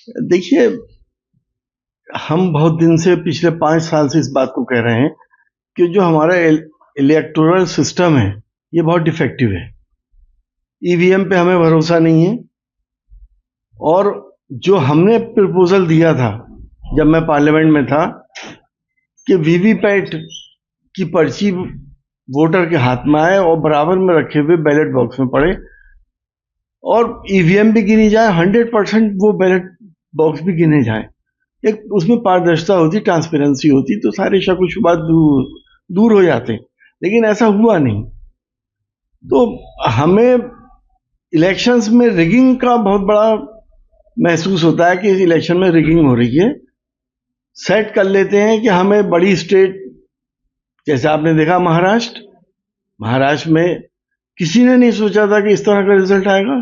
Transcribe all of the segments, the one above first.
देखिए, हम बहुत दिन से पिछले 5 साल से इस बात को कह रहे हैं कि जो हमारा इलेक्टोरल सिस्टम है, ये बहुत डिफेक्टिव है। ईवीएम पे हमें भरोसा नहीं है और जो हमने प्रपोजल दिया था जब मैं पार्लियामेंट में था कि वीवीपैट की पर्ची वोटर के हाथ में आए और बराबर में रखे हुए बैलेट बॉक्स में पड़े और ईवीएम भी गिनी जाए, 100% वो बैलेट बॉक्स भी गिने जाए, एक उसमें पारदर्शिता होती, ट्रांसपेरेंसी होती, तो सारे शक व शुबहत दूर हो जाते। लेकिन ऐसा हुआ नहीं। तो हमें इलेक्शंस में रिगिंग का बहुत बड़ा महसूस होता है कि इस इलेक्शन में रिगिंग हो रही है। सेट कर लेते हैं कि हमें बड़ी स्टेट, जैसे आपने देखा महाराष्ट्र में किसी ने नहीं सोचा था कि इस तरह का रिजल्ट आएगा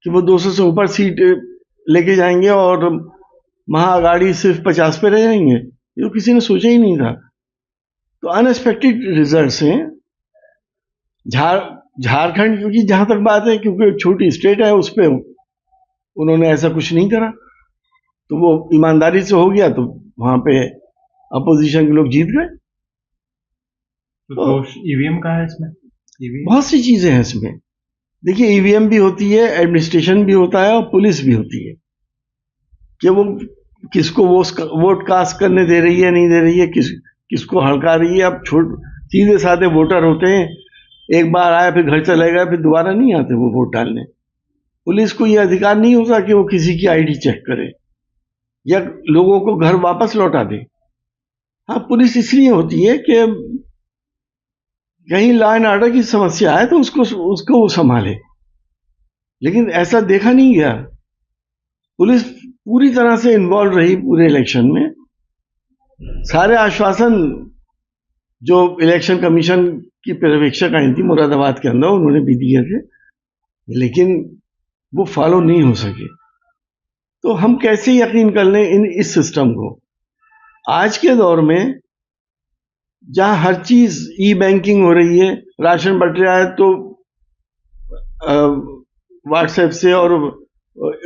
कि वो 200 से ऊपर सीट लेके जाएंगे और महाअगाड़ी सिर्फ 50 पे रह जाएंगे। ये तो किसी ने सोचा ही नहीं था। तो अनएक्सपेक्टेड रिजल्ट्स हैं। झारखंड, क्योंकि जहां तक बात है, क्योंकि छोटी स्टेट है, उस पर उन्होंने ऐसा कुछ नहीं करा, तो वो ईमानदारी से हो गया, तो वहां पे अपोजिशन के लोग जीत गए। तो दोष ईवीएम का है इसमें? बहुत सी चीजें हैं इसमें। देखिए, ईवीएम भी होती है, एडमिनिस्ट्रेशन भी होता है और पुलिस भी होती है कि वो किसको वोट कास्ट करने दे रही है, नहीं दे रही है, किसको हड़का रही है। अब सीधे साधे वोटर होते हैं, एक बार आया फिर घर चले गए, फिर दोबारा नहीं आते वो वोट डालने। पुलिस को ये अधिकार नहीं होता कि वो किसी की आईडी चेक करे या लोगों को घर वापस लौटा दे। हाँ, पुलिस इसलिए होती है कि कहीं लॉ एंड ऑर्डर की समस्या है तो उसको वो संभाले। लेकिन ऐसा देखा नहीं गया। पुलिस पूरी तरह से इन्वॉल्व रही पूरे इलेक्शन में। सारे आश्वासन जो इलेक्शन कमीशन की पर्यवेक्षक आई थी मुरादाबाद के अंदर, उन्होंने भी दिए थे, लेकिन वो फॉलो नहीं हो सके। तो हम कैसे यकीन कर लें इस सिस्टम को? आज के दौर में जहां हर चीज ई बैंकिंग हो रही है, राशन बट रहा है तो व्हाट्सएप से और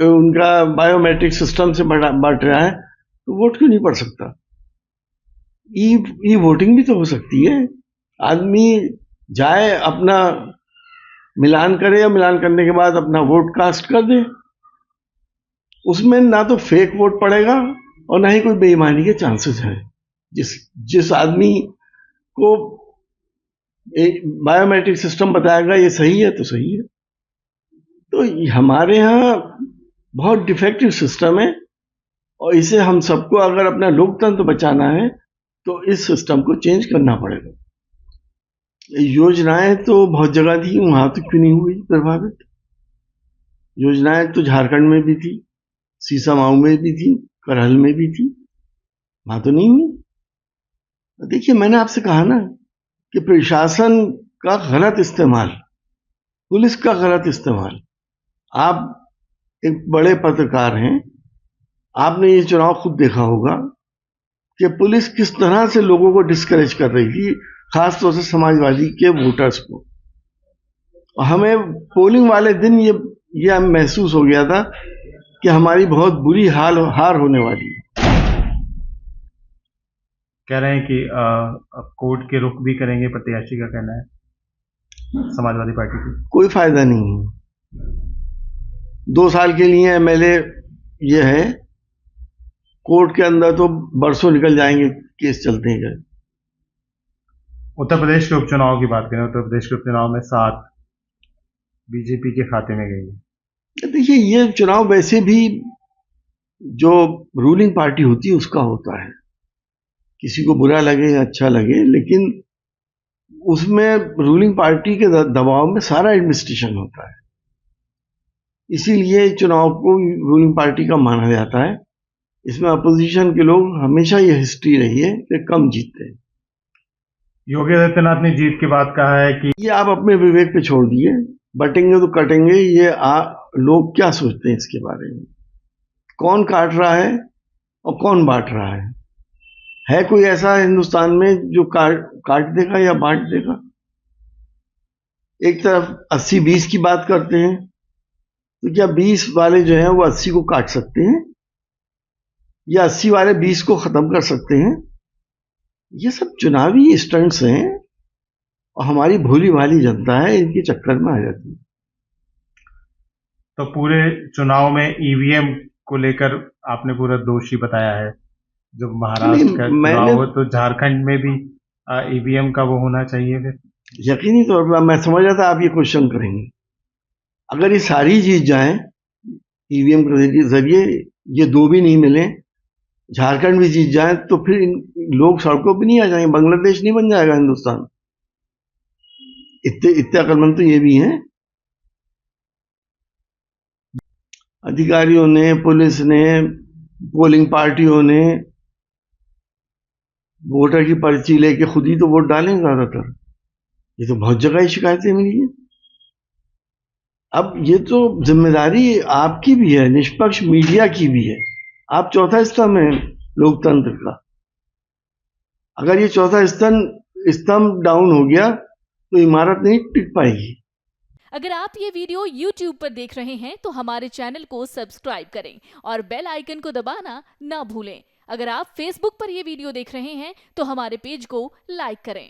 उनका बायोमेट्रिक सिस्टम से बट रहा है, तो वोट क्यों नहीं पड़ सकता? ई वोटिंग भी तो हो सकती है। आदमी जाए, अपना मिलान करे, या मिलान करने के बाद अपना वोट कास्ट कर दे। उसमें ना तो फेक वोट पड़ेगा और ना ही कोई बेईमानी के चांसेस हैं। जिस आदमी को बायोमेट्रिक सिस्टम बताएगा ये सही है तो सही है। तो हमारे यहाँ बहुत डिफेक्टिव सिस्टम है और इसे हम सबको, अगर अपना लोकतंत्र बचाना है, तो इस सिस्टम को चेंज करना पड़ेगा। योजनाएं तो बहुत जगह थी, वहां तो क्यों नहीं हुई प्रभावित? योजनाएं तो झारखंड में भी थी, सीसामाऊ में भी थी, करहल में भी थी, वहां तो नहीं हुई। देखिए, मैंने आपसे कहा ना कि प्रशासन का गलत इस्तेमाल, पुलिस का गलत इस्तेमाल। आप एक बड़े पत्रकार हैं, आपने ये चुनाव खुद देखा होगा कि पुलिस किस तरह से लोगों को डिस्करेज कर रही थी, खासतौर से समाजवादी के वोटर्स को। हमें पोलिंग वाले दिन ये महसूस हो गया था कि हमारी बहुत बुरी हार होने वाली है। कह रहे हैं कि अब कोर्ट के रुख भी करेंगे प्रत्याशी का कहना है समाजवादी पार्टी की। कोई फायदा नहीं है। 2 साल के लिए एमएलए ये है, कोर्ट के अंदर तो बरसों निकल जाएंगे केस चलते हैं। उत्तर प्रदेश के उपचुनाव की बात करें, उत्तर प्रदेश के उपचुनाव में 7 बीजेपी के खाते में गई है। देखिए, ये चुनाव वैसे भी जो रूलिंग पार्टी होती है उसका होता है, किसी को बुरा लगे या अच्छा लगे, लेकिन उसमें रूलिंग पार्टी के दबाव में सारा एडमिनिस्ट्रेशन होता है। इसीलिए चुनाव को रूलिंग पार्टी का माना जाता है। इसमें अपोजिशन के लोग, हमेशा ये हिस्ट्री रही है कि कम जीतते हैं। योगी आदित्यनाथ ने जीत के बाद कहा है कि ये आप अपने विवेक पे छोड़ दिए, बटेंगे तो कटेंगे। ये लोग क्या सोचते हैं इसके बारे में? कौन काट रहा है और कौन बांट रहा है कोई ऐसा हिंदुस्तान में जो काट देगा या बांट देगा? एक तरफ 80-20 की बात करते हैं, तो क्या 20 वाले जो हैं वो 80 को काट सकते हैं, या 80 वाले 20 को खत्म कर सकते हैं? ये सब चुनावी स्टंट्स हैं और हमारी भोली भाली जनता है इनके चक्कर में आ जाती है। तो पूरे चुनाव में ईवीएम को लेकर आपने पूरा दोषी बताया है। जब महाराष्ट्र का चुनाव हो तो झारखंड में भी ईवीएम का वो होना चाहिए फिर। यकीनी तौर पर मैं समझ रहा था आप ये क्वेश्चन करेंगे। अगर ये सारी जीत जाएं ईवीएम के जरिए, ये दो भी नहीं मिले, झारखंड भी जीत जाए, तो फिर लोग सड़कों पे नहीं आ जाएंगे, बांग्लादेश नहीं बन जाएगा हिंदुस्तान। इतने अक्लमंद तो ये भी हैं। अधिकारियों ने, पुलिस ने, पोलिंग पार्टियों ने वोटर की पर्ची लेके खुद ही तो वोट डालें ज्यादातर। ये तो बहुत जगह शिकायतें मिली हैं। अब ये तो जिम्मेदारी आपकी भी है, निष्पक्ष मीडिया की भी है। आप चौथा स्तंभ है लोकतंत्र का। अगर ये चौथा स्तंभ डाउन हो गया तो इमारत नहीं टिक पाएगी। अगर आप ये वीडियो YouTube पर देख रहे हैं तो हमारे चैनल को सब्सक्राइब करें और बेल आइकन को दबाना ना भूलें। अगर आप Facebook पर ये वीडियो देख रहे हैं तो हमारे पेज को लाइक करें।